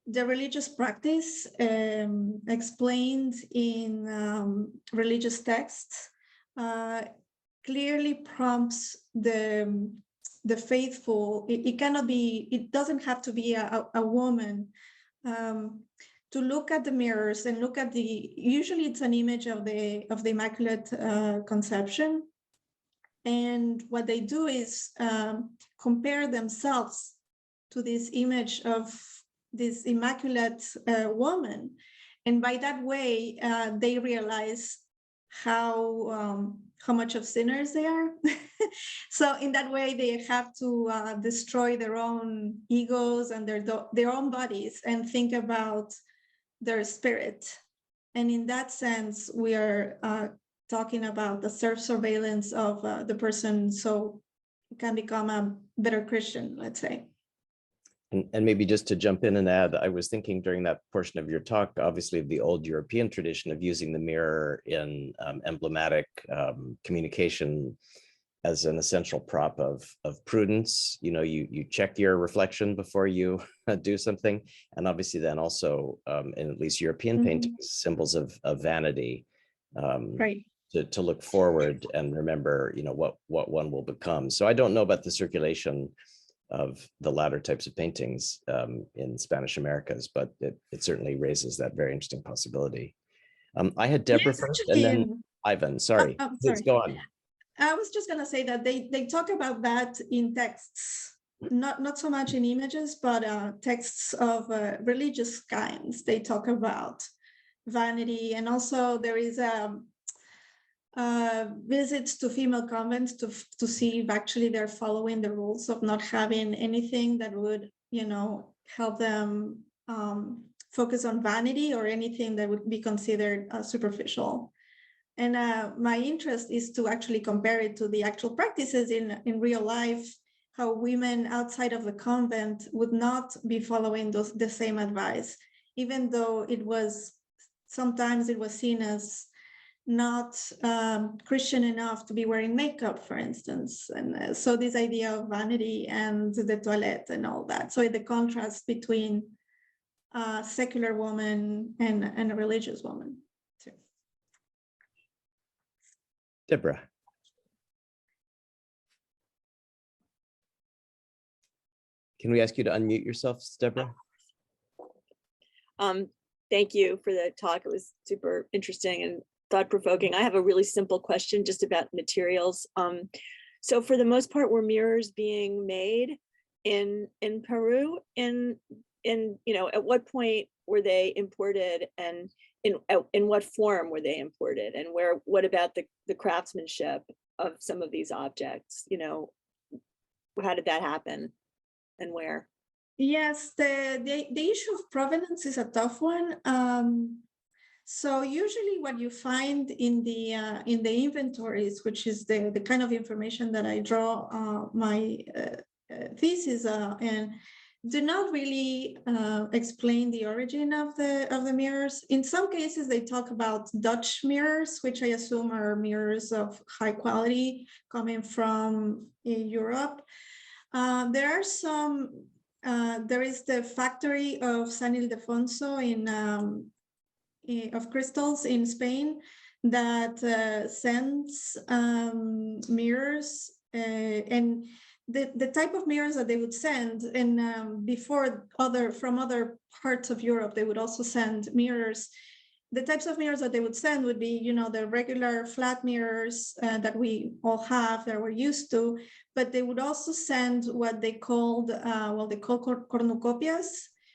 S2: the religious practice explained in religious texts clearly prompts the faithful. It cannot be. It doesn't have to be a woman. To look at the mirrors and look at usually it's an image of the Immaculate Conception, and what they do is compare themselves to this image of this immaculate woman, and by that way they realize how much of sinners they are. So in that way they have to destroy their own egos and their own bodies and think about their spirit. And in that sense, we are talking about the self-surveillance of the person, so you can become a better Christian, let's say.
S1: And maybe just to jump in and add, I was thinking during that portion of your talk, obviously of the old European tradition of using the mirror in emblematic communication as an essential prop of prudence. You check your reflection before you do something. And obviously then also in at least European paintings, symbols of vanity.
S2: Right.
S1: To look forward and remember, what one will become. So I don't know about the circulation of the latter types of paintings in Spanish Americas, but it certainly raises that very interesting possibility. I had Deborah first, and then Ivan. Sorry, please go on.
S2: I was just going to say that they talk about that in texts, not so much in images, but texts of religious kinds. They talk about vanity, and also there is visits to female convents to see if actually they're following the rules of not having anything that would, help them focus on vanity or anything that would be considered superficial. And my interest is to actually compare it to the actual practices in real life, how women outside of the convent would not be following the same advice, even though sometimes it was seen as not Christian enough to be wearing makeup, for instance. And so this idea of vanity and the toilette and all that. So the contrast between a secular woman and a religious woman.
S1: Deborah. Can we ask you to unmute yourself, Deborah?
S4: Thank you for the talk. It was super interesting and thought-provoking. I have a really simple question just about materials. So for the most part, were mirrors being made in Peru? At what point were they imported, and in what form were they imported, and what about the craftsmanship of some of these objects? How did that happen and where?
S2: Yes, the issue of provenance is a tough one. So usually what you find in the inventories, which is the kind of information that I draw my thesis and do not really explain the origin of the mirrors. In some cases, they talk about Dutch mirrors, which I assume are mirrors of high quality coming from Europe. There are some. There is the factory of San Ildefonso of crystals in Spain that sends mirrors, and the type of mirrors that they would send, and before from other parts of Europe, they would also send mirrors. The types of mirrors that they would send would be, the regular flat mirrors that we all have, that we're used to, but they would also send what they called, they call cornucopias,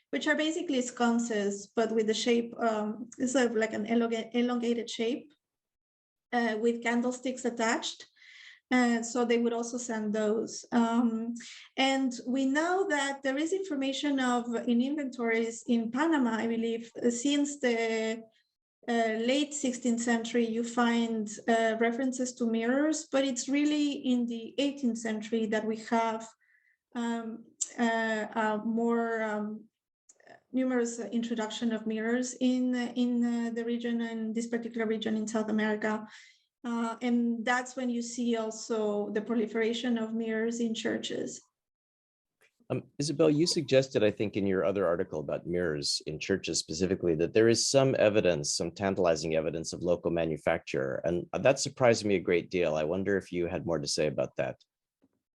S2: which are basically sconces, but with the shape, it's like an elongated shape with candlesticks attached. So they would also send those. And we know that there is information in inventories in Panama, I believe, since the late 16th century, you find references to mirrors, but it's really in the 18th century that we have more numerous introduction of mirrors in the region, and this particular region in South America. And that's when you see also the proliferation of mirrors in churches.
S1: Isabel, you suggested, I think, in your other article about mirrors in churches specifically, that there is some evidence, some tantalizing evidence of local manufacture. And that surprised me a great deal. I wonder if you had more to say about that.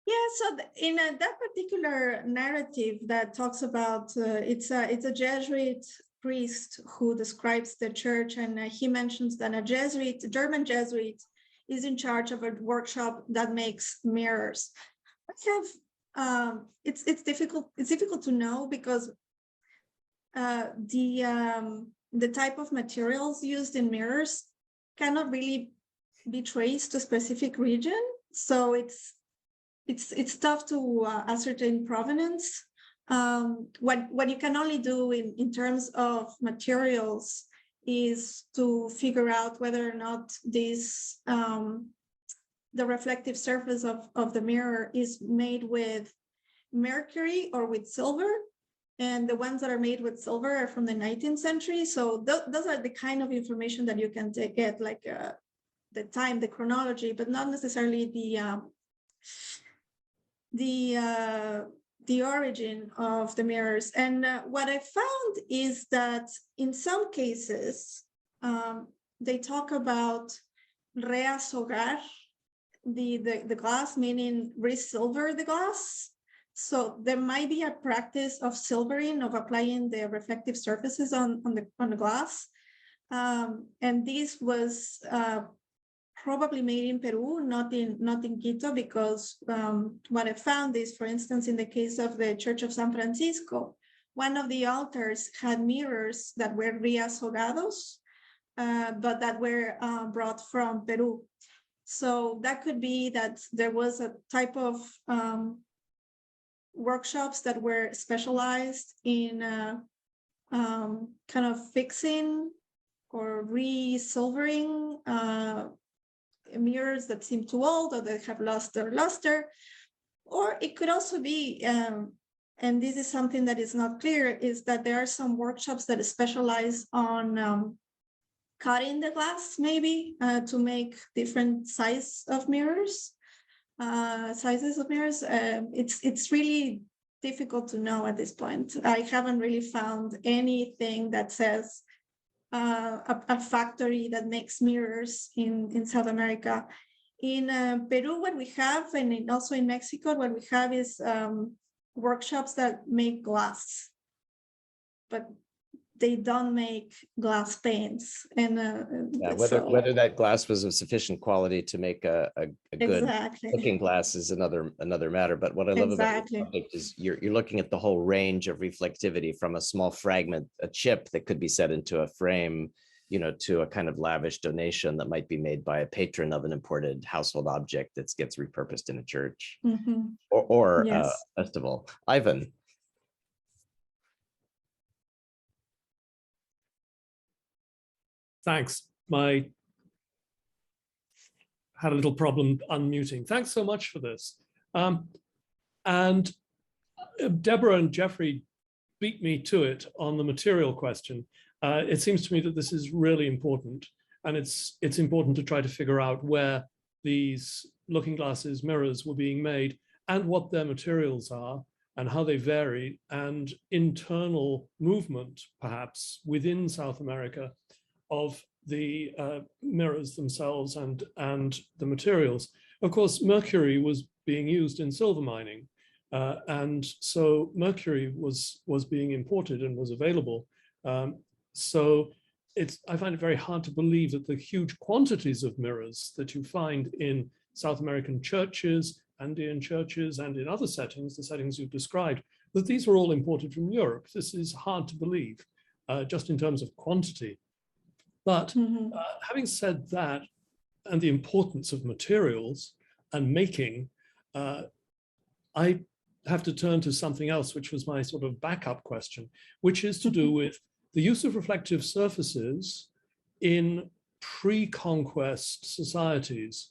S2: Yeah, so in that particular narrative that talks about, it's a Jesuit priest who describes the church, and he mentions that a German Jesuit is in charge of a workshop that makes mirrors. It's difficult to know, because the type of materials used in mirrors cannot really be traced to a specific region, so it's tough to ascertain provenance. What you can only do in terms of materials is to figure out whether or not this the reflective surface of the mirror is made with mercury or with silver. And the ones that are made with silver are from the 19th century. So those are the kind of information that you can get, like the time, the chronology, but not necessarily the origin of the mirrors. And what I found is that in some cases, they talk about reazogar the glass, meaning re-silver the glass. So there might be a practice of silvering, of applying the reflective surfaces on the glass. And this was probably made in Peru, not in Quito, because what I found is, for instance, in the case of the Church of San Francisco, one of the altars had mirrors that were reazogados, but that were brought from Peru. So that could be that there was a type of workshops that were specialized in kind of fixing or re-silvering mirrors that seem too old, or that have lost their luster. Or it could also be, and this is something that is not clear, is that there are some workshops that specialize on cutting the glass, maybe to make different sizes of mirrors. It's really difficult to know at this point. I haven't really found anything that says a factory that makes mirrors in South America. In Peru, what we have, and also in Mexico, what we have is workshops that make glass, but they don't make glass paints. And
S1: whether that glass was of sufficient quality to make a good
S2: exactly.
S1: looking glass is another matter. But what I love about the subject is you're looking at the whole range of reflectivity, from a small fragment, a chip that could be set into a frame, to a kind of lavish donation that might be made by a patron of an imported household object that gets repurposed in a church or
S2: yes.
S1: a festival. Ivan.
S5: Thanks. I had a little problem unmuting. Thanks so much for this. And Deborah and Jeffrey beat me to it on the material question. It seems to me that this is really important, and it's important to try to figure out where these looking glasses, mirrors were being made, and what their materials are, and how they vary, and internal movement, perhaps, within South America of the mirrors themselves and the materials. Of course, mercury was being used in silver mining, and so mercury was being imported and was available. So I find it very hard to believe that the huge quantities of mirrors that you find in South American churches, Andean churches, and in other settings, the settings you've described, that these were all imported from Europe. This is hard to believe, just in terms of quantity. But having said that, and the importance of materials and making, I have to turn to something else, which was my sort of backup question, which is to do with the use of reflective surfaces in pre-conquest societies,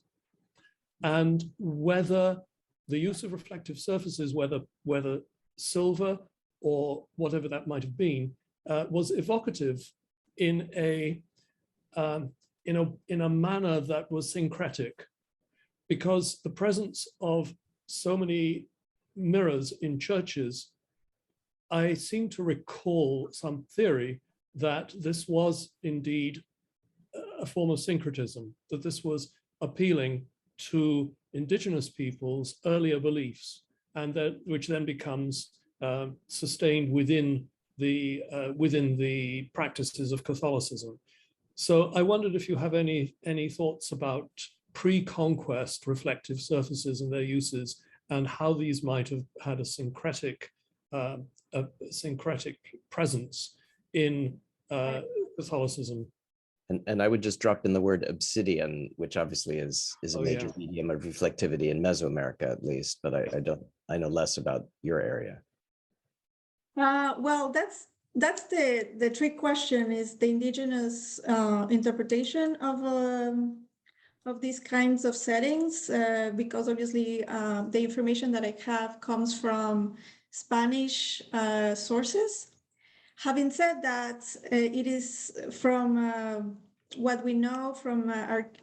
S5: and whether the use of reflective surfaces, whether silver or whatever that might have been, was evocative in a manner that was syncretic, because the presence of so many mirrors in churches, I seem to recall some theory that this was indeed a form of syncretism, that this was appealing to indigenous peoples' earlier beliefs, and that which then becomes sustained within the practices of Catholicism. So I wondered if you have any thoughts about pre-conquest reflective surfaces and their uses, and how these might have had a syncretic presence in Catholicism.
S1: And I would just drop in the word obsidian, which obviously is a major medium of reflectivity in Mesoamerica, at least, but I know less about your area.
S2: Well, that's the trick question, is the indigenous interpretation of these kinds of settings, because obviously the information that I have comes from Spanish sources. Having said that, it is from what we know from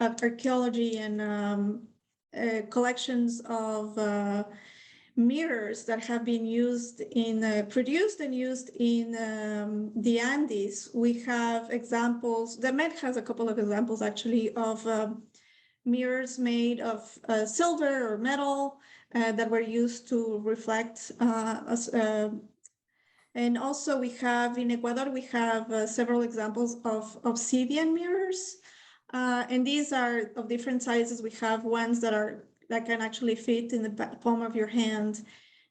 S2: archaeology and collections of mirrors that have been used produced and used in the Andes. We have examples. The Met has a couple of examples actually of mirrors made of silver or metal that were used to reflect. And also we have in Ecuador, we have several examples of obsidian mirrors. And these are of different sizes. We have ones that can actually fit in the palm of your hand.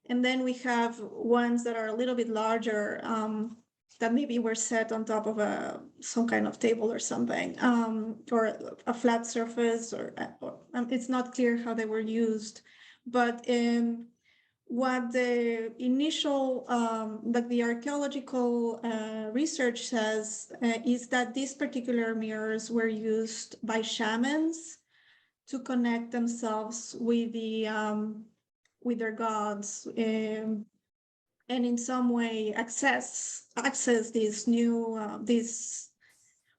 S2: And then we have ones that are a little bit larger, that maybe were set on top of some kind of table or something, or a flat surface, or it's not clear how they were used. But what the initial, like the archaeological research says, is that these particular mirrors were used by shamans to connect themselves with their gods, and in some way access these new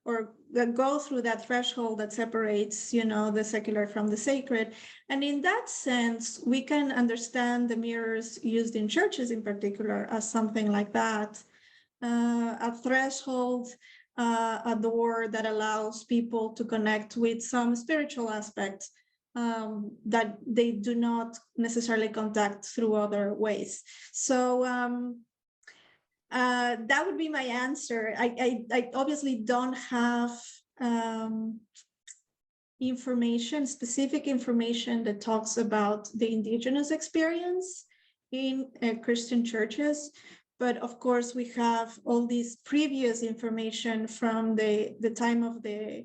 S2: or go through that threshold that separates, the secular from the sacred. And in that sense, we can understand the mirrors used in churches in particular as something like that, a threshold, a door that allows people to connect with some spiritual aspects that they do not necessarily contact through other ways. So that would be my answer. I obviously don't have specific information that talks about the indigenous experience in Christian churches. But of course, we have all this previous information from the time of the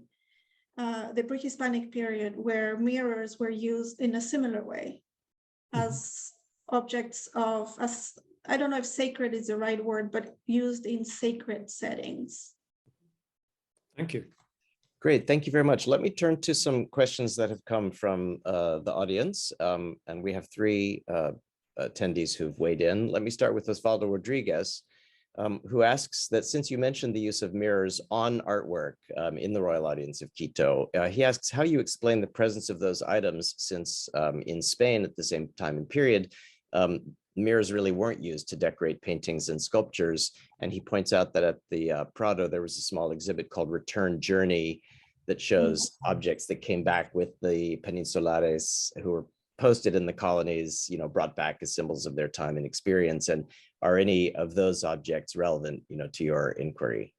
S2: pre-Hispanic period, where mirrors were used in a similar way as objects of, I don't know if sacred is the right word, but used in sacred settings.
S5: Thank you.
S1: Great, thank you very much. Let me turn to some questions that have come from the audience. And we have three attendees who've weighed in. Let me start with Osvaldo Rodriguez, who asks that since you mentioned the use of mirrors on artwork in the Royal Audience of Quito, he asks how you explain the presence of those items, since in Spain at the same time and period, mirrors really weren't used to decorate paintings and sculptures. And he points out that at the Prado, there was a small exhibit called Return Journey that shows objects that came back with the peninsulares who were posted in the colonies, you know, brought back as symbols of their time and experience. And are any of those objects relevant, you know, to your inquiry?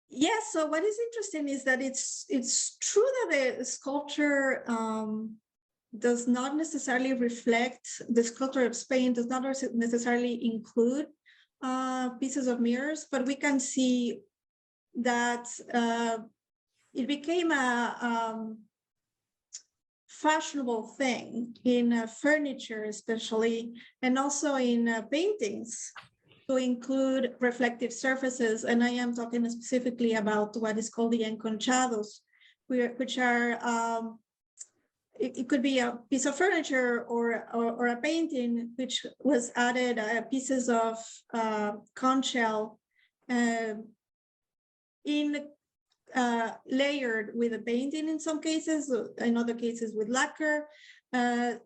S2: Yes, so what is interesting is that it's true that the sculpture does not necessarily reflect, the sculpture of Spain does not necessarily include pieces of mirrors, but we can see that it became a fashionable thing in furniture especially, and also in paintings, to include reflective surfaces. And I am talking specifically about what is called the enconchados, which are, it could be a piece of furniture or a painting which was added pieces of conch shell layered with a painting in some cases, in other cases with lacquer.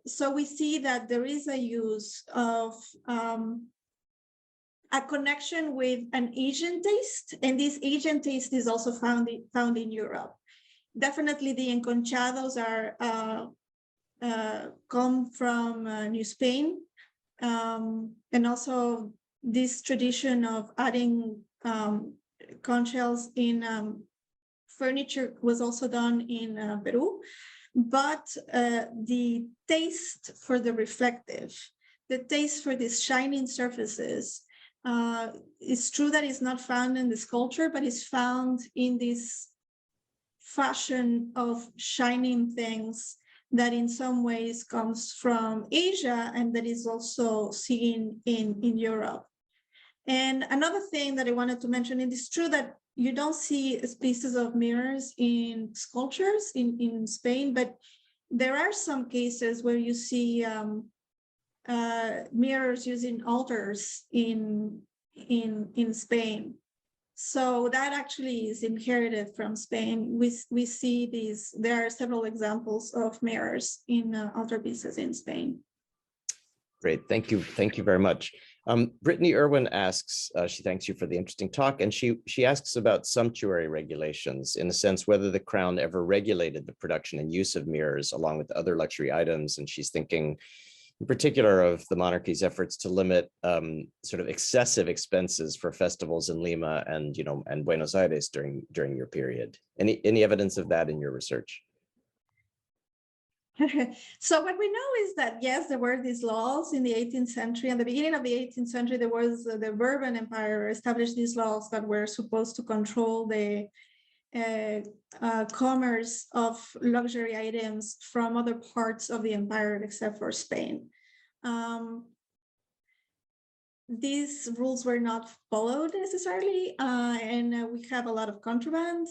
S2: So we see that there is a use of a connection with an Asian taste, and this Asian taste is also found in Europe. Definitely the enconchados come from New Spain, and also this tradition of adding conch shells in furniture was also done in Peru. But the taste for the reflective, the taste for these shining surfaces, it's true that it's not found in the sculpture, but it's found in this fashion of shining things that in some ways comes from Asia and that is also seen in Europe. And another thing that I wanted to mention, it is true that you don't see pieces of mirrors in sculptures in Spain, but there are some cases where you see mirrors using altars in Spain. So that actually is inherited from Spain. We see these, there are several examples of mirrors in altarpieces in Spain.
S1: Great, thank you very much. Brittany Irwin asks, she thanks you for the interesting talk, and she asks about sumptuary regulations, in a sense, whether the crown ever regulated the production and use of mirrors along with other luxury items. And she's thinking in particular of the monarchy's efforts to limit sort of excessive expenses for festivals in Lima and, you know, and Buenos Aires during your period. Any evidence of that in your research?
S2: So what we know is that, yes, there were these laws in the 18th century. In the beginning of the 18th century, there was the Bourbon Empire established these laws that were supposed to control the commerce of luxury items from other parts of the empire except for Spain. These rules were not followed necessarily, and we have a lot of contraband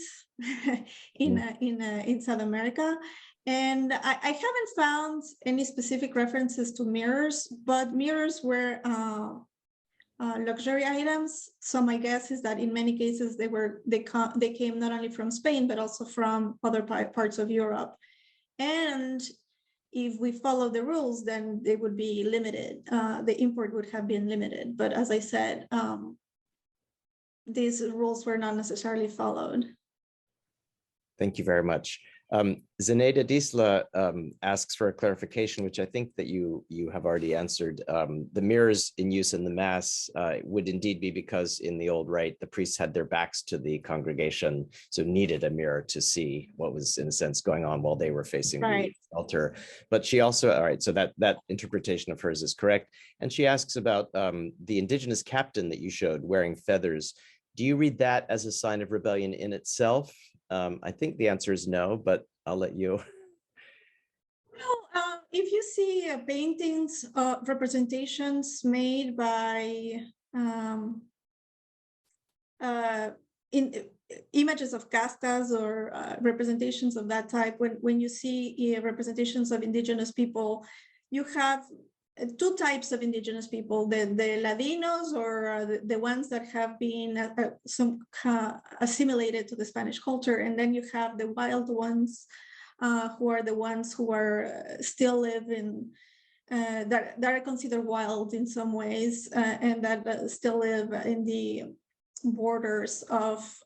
S2: in South America. And I haven't found any specific references to mirrors, but mirrors were luxury items. So my guess is that in many cases they came not only from Spain, but also from other parts of Europe. And if we follow the rules, then they would be limited. The import would have been limited. But as I said, these rules were not necessarily followed.
S1: Thank you very much. Zenaida Disla asks for a clarification, which I think that you have already answered. The mirrors in use in the Mass would indeed be because in the old rite, the priests had their backs to the congregation, so needed a mirror to see what was, in a sense, going on while they were facing the altar. But she also, all right, so that interpretation of hers is correct. And she asks about the indigenous captain that you showed wearing feathers. Do you read that as a sign of rebellion in itself? I think the answer is no, but I'll let you.
S2: Well, if you see paintings, representations made by images of castas or representations of that type, when you see representations of indigenous people, you have two types of indigenous people, the Ladinos, or the ones that have been assimilated to the Spanish culture, and then you have the wild ones, who are the ones who are still live in that are considered wild in some ways, and that still live in the borders of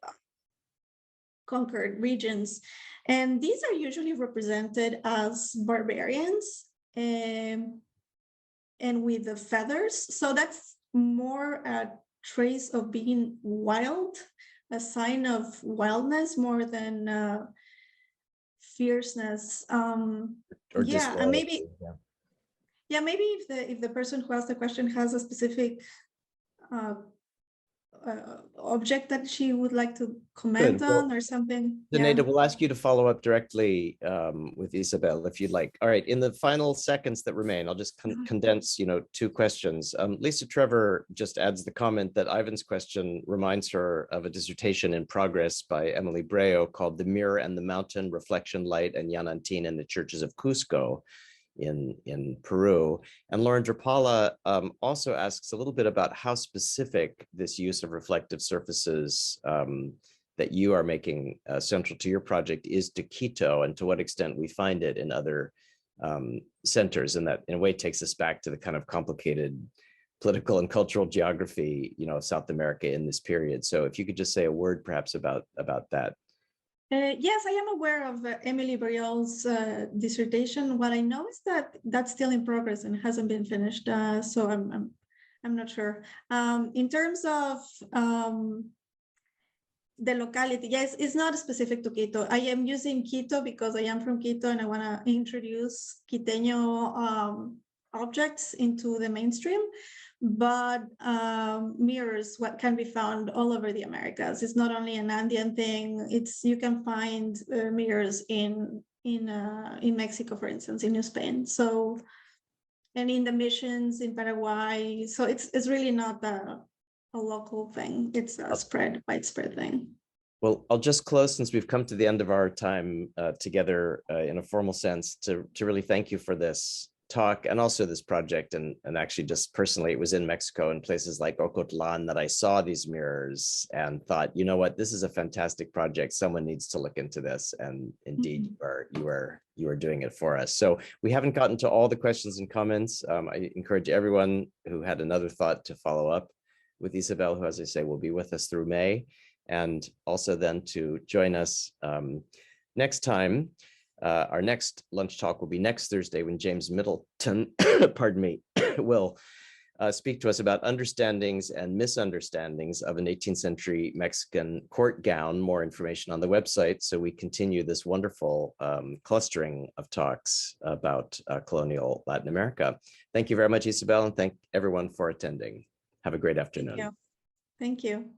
S2: conquered regions. And these are usually represented as barbarians and with the feathers. So that's more a trace of being wild, a sign of wildness more than fierceness.
S1: Or
S2: Yeah, and maybe
S1: disloyalty,
S2: yeah, maybe if the person who asked the question has a specific object that she would like to comment
S1: Good. Well,
S2: on or something.
S1: Daneda,
S2: Yeah.
S1: we'll ask you to follow up directly with Isabel if you'd like. All right, in the final seconds that remain, I'll just condense, two questions. Lisa Trevor just adds the comment that Ivan's question reminds her of a dissertation in progress by Emily Breo called "The Mirror and the Mountain: Reflection, Light, and Yanantin in the Churches of Cusco" in Peru. And Lauren Drapala also asks a little bit about how specific this use of reflective surfaces that you are making central to your project is to Quito, and to what extent we find it in other centers, and that in a way takes us back to the kind of complicated political and cultural geography, of South America in this period. So if you could just say a word perhaps about that.
S2: Yes, I am aware of Emily Briol's dissertation. What I know is that that's still in progress and hasn't been finished. So I'm not sure. In terms of the locality, yes, it's not specific to Quito. I am using Quito because I am from Quito and I want to introduce Quiteño objects into the mainstream. But mirrors, what can be found all over the Americas. It's not only an Andean thing. You can find mirrors in Mexico, for instance, in New Spain. So, and in the missions in Paraguay. So it's really not a local thing. It's a widespread thing. Well,
S1: I'll just close, since we've come to the end of our time together in a formal sense, to really thank you for this talk and also this project. And actually, just personally, it was in Mexico in places like Ocotlan that I saw these mirrors and thought, you know what, this is a fantastic project. Someone needs to look into this. And indeed, you are doing it for us. So we haven't gotten to all the questions and comments. I encourage everyone who had another thought to follow up with Isabel, who, as I say, will be with us through May, and also then to join us next time. Our next lunch talk will be next Thursday, when James Middleton, pardon me, will speak to us about understandings and misunderstandings of an 18th century Mexican court gown. More information on the website. So we continue this wonderful clustering of talks about colonial Latin America. Thank you very much, Isabel, and thank everyone for attending. Have a great afternoon.
S2: Thank you.